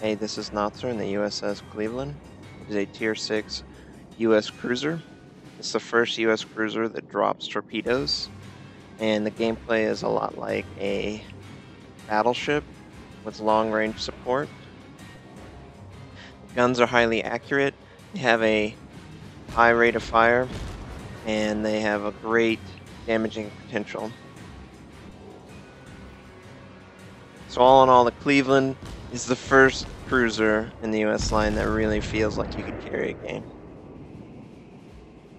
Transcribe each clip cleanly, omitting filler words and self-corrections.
Hey, this is Notzer in the USS Cleveland. It is a Tier 6 U.S. cruiser. It's the first U.S. cruiser that drops torpedoes, and the gameplay is a lot like a battleship with long-range support. The guns are highly accurate, they have a high rate of fire, and they have a great damaging potential. So all in all, the Cleveland is the first cruiser in the U.S. line that really feels like you could carry a game.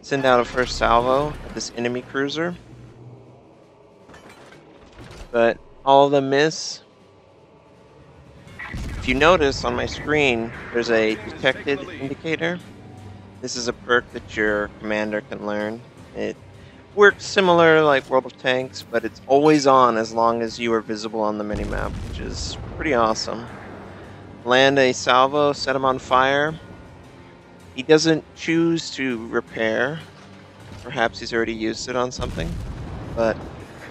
Send out a first salvo at this enemy cruiser, but all of them miss. If you notice on my screen, there's a detected indicator. This is a perk that your commander can learn. It works similar like World of Tanks, but it's always on as long as you are visible on the minimap, which is pretty awesome. Land a salvo, set him on fire. He doesn't choose to repair. Perhaps he's already used it on something, but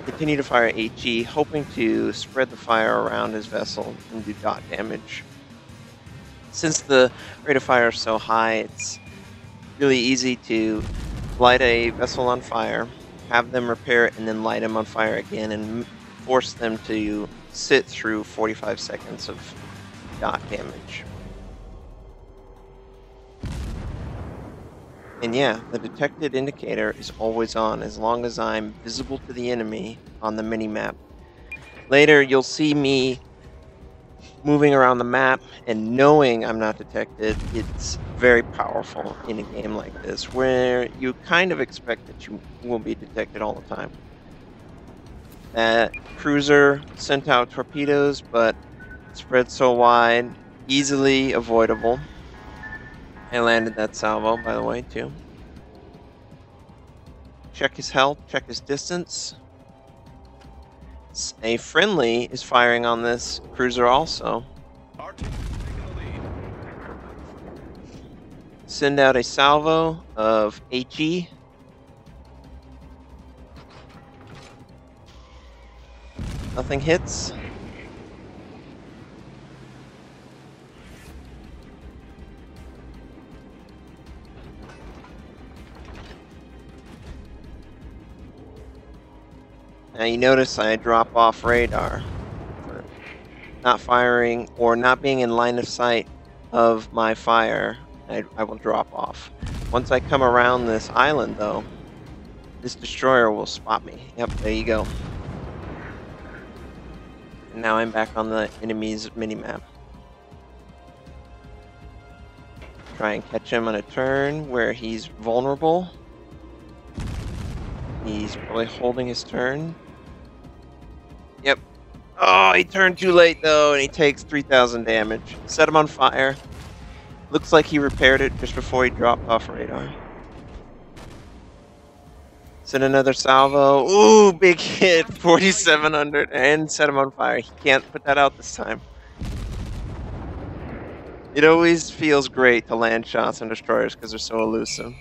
continue to fire HE, hoping to spread the fire around his vessel and do dot damage. Since the rate of fire is so high, it's really easy to light a vessel on fire, have them repair it, and then light them on fire again and force them to sit through 45 seconds of dot damage. And yeah, the detected indicator is always on as long as I'm visible to the enemy on the minimap. Later, you'll see me moving around the map, and knowing I'm not detected, it's very powerful in a game like this, where you kind of expect that you will be detected all the time. That cruiser sent out torpedoes, but spread so wide, easily avoidable. I landed that salvo, by the way, too. Check his health, check his distance. A friendly is firing on this cruiser also. Send out a salvo of HE. Nothing hits. Now you notice I drop off radar for not firing or not being in line of sight of my fire. I will drop off. Once I come around this island, though, this destroyer will spot me. Yep, there you go. And now I'm back on the enemy's minimap. Try and catch him on a turn where he's vulnerable. He's probably holding his turn. Yep. Oh, he turned too late, though, and he takes 3,000 damage. Set him on fire. Looks like he repaired it just before he dropped off radar. Send another salvo. Ooh, big hit. 4,700. And set him on fire. He can't put that out this time. It always feels great to land shots on destroyers because they're so elusive.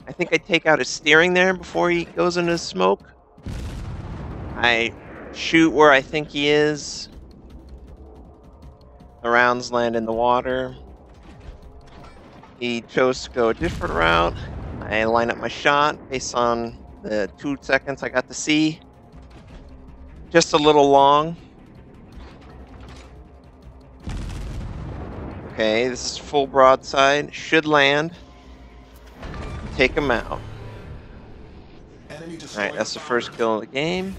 I think I take out his steering there before he goes into smoke. I shoot where I think he is. The rounds land in the water. He chose to go a different route. I line up my shot based on the 2 seconds I got to see. Just a little long. Okay, this is full broadside. Should land. Take him out. Alright, that's the first kill of the game.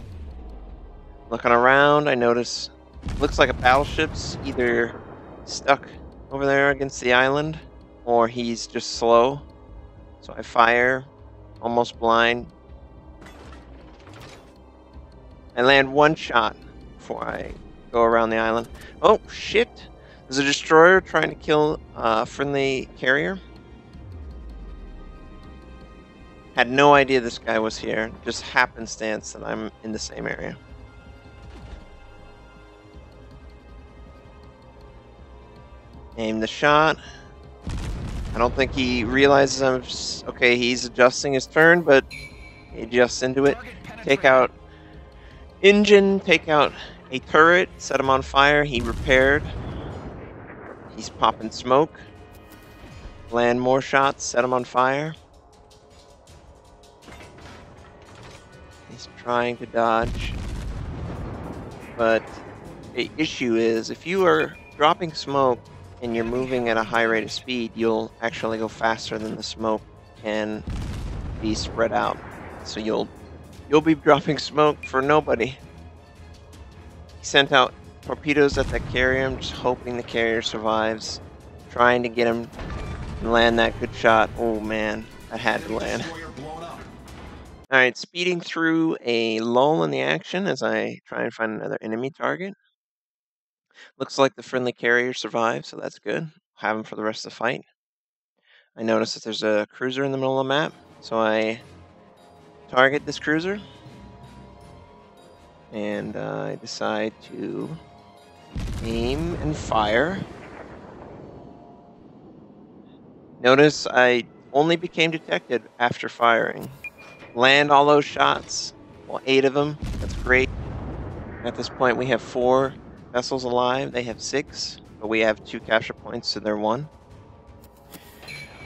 Looking around, I notice looks like a battleship's either stuck over there against the island or he's just slow. So I fire, almost blind. I land one shot before I go around the island. Oh, shit! There's a destroyer trying to kill a friendly carrier. Had no idea this guy was here. Just happenstance that I'm in the same area. Aim the shot. I don't think he realizes I'm just, okay, he's adjusting his turn, but he adjusts into it. Take out engine, take out a turret, set him on fire. He repaired. He's popping smoke. Land more shots, set him on fire. He's trying to dodge. But the issue is, if you are dropping smoke and you're moving at a high rate of speed, you'll actually go faster than the smoke can be spread out. So you'll be dropping smoke for nobody. He sent out torpedoes at that carrier. I'm just hoping the carrier survives. Trying to get him to land that good shot. Oh man, I had to land. Alright, speeding through a lull in the action as I try and find another enemy target. Looks like the friendly carrier survived, so that's good. Have him for the rest of the fight. I notice that there's a cruiser in the middle of the map, so I target this cruiser. And I decide to aim and fire. Notice I only became detected after firing. Land all those shots. Well, 8 of them. That's great. At this point, we have 4 vessels alive. They have 6, but we have 2 capture points, so they're 1.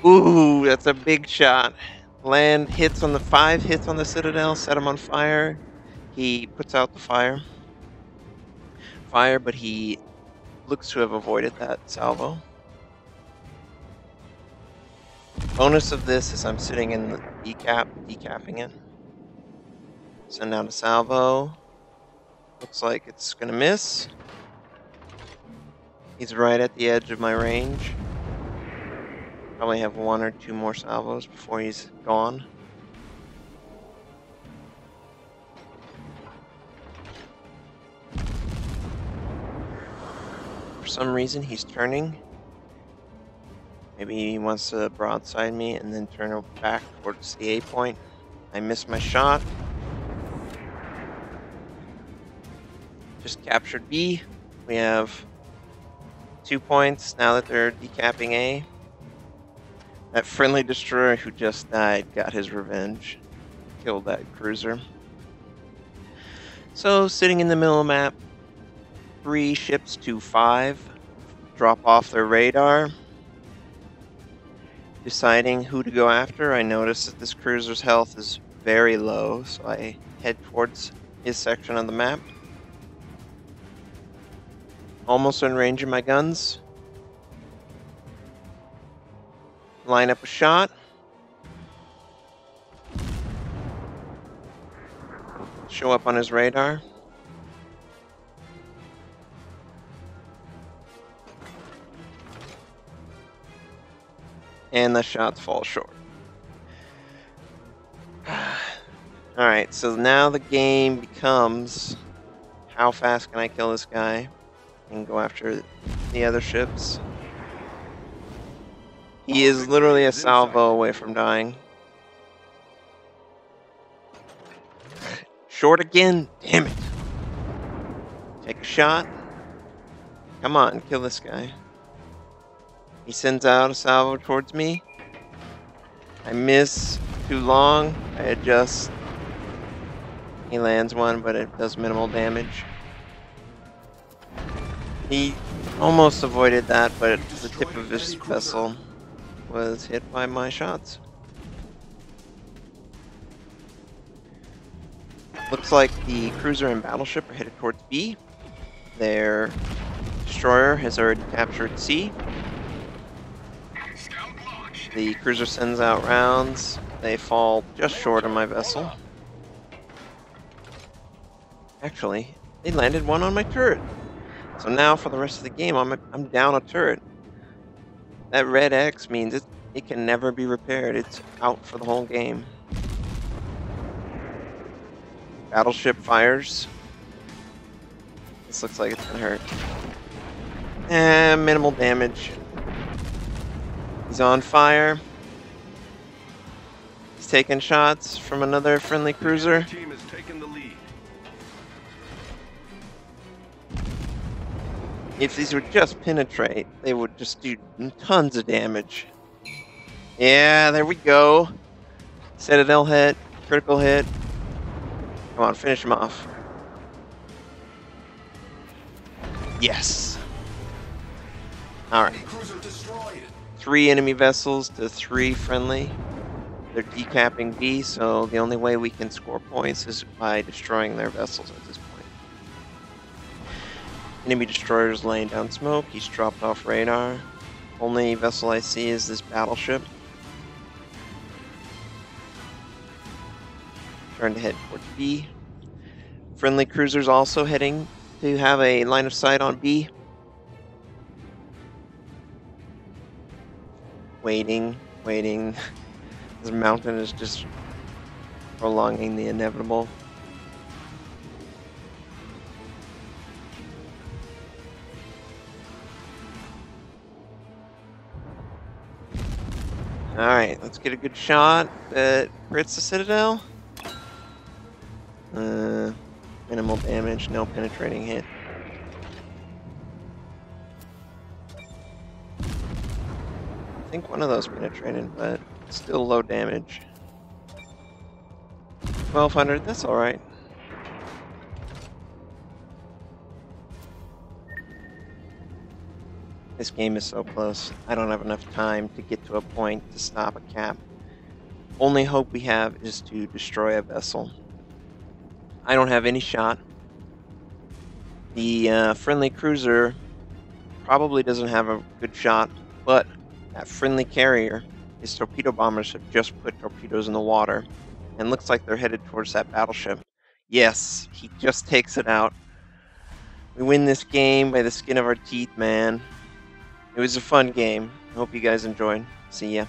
Ooh, that's a big shot. Land hits on the 5 hits on the Citadel, set him on fire. He puts out the fire, but he looks to have avoided that salvo. Bonus of this is I'm sitting in the decapping it. Send out a salvo. Looks like it's gonna miss. He's right at the edge of my range. Probably have 1 or 2 more salvos before he's gone. For some reason, he's turning. Maybe he wants to broadside me and then turn back towards the A point. I missed my shot. Just captured B. We have 2 points now that they're decapping A. That friendly destroyer who just died got his revenge. Killed that cruiser. So, sitting in the middle of the map, 3 ships to 5 drop off their radar. Deciding who to go after, I notice that this cruiser's health is very low, so I head towards his section of the map. Almost in range of my guns. Line up a shot. Show up on his radar. And the shots fall short. Alright, so now the game becomes how fast can I kill this guy and go after the other ships. He is literally a salvo away from dying. Short again, damn it. Take a shot. Come on, kill this guy. He sends out a salvo towards me. I miss too long. I adjust. He lands one, but it does minimal damage. He almost avoided that, but the tip of his vessel was hit by my shots. Looks like the cruiser and battleship are headed towards B. Their destroyer has already captured C. The cruiser sends out rounds. They fall just short of my vessel. Actually, they landed one on my turret. So now for the rest of the game, I'm down a turret. That red X means it can never be repaired. It's out for the whole game. Battleship fires. This looks like it's gonna hurt. Minimal damage. He's on fire. He's taking shots from another friendly cruiser. Team has taken the lead. If these would just penetrate, they would just do tons of damage. Yeah, there we go. Citadel hit, critical hit. Come on, finish him off. Yes. All right. 3 enemy vessels to 3 friendly. They're decapping B, so the only way we can score points is by destroying their vessels at this point. Enemy destroyer's laying down smoke. He's dropped off radar. Only vessel I see is this battleship. Trying to head towards B. Friendly cruisers also heading to have a line of sight on B. Waiting. This mountain is just prolonging the inevitable. Alright, let's get a good shot that crits the Citadel. Minimal damage, no penetrating hit. I think one of those penetrated, but still low damage. 1200, that's alright. This game is so close. I don't have enough time to get to a point to stop a cap. Only hope we have is to destroy a vessel. I don't have any shot. The friendly cruiser probably doesn't have a good shot, but that friendly carrier, his torpedo bombers have just put torpedoes in the water, and looks like they're headed towards that battleship. Yes, he just takes it out. We win this game by the skin of our teeth, man. It was a fun game. I hope you guys enjoyed. See ya.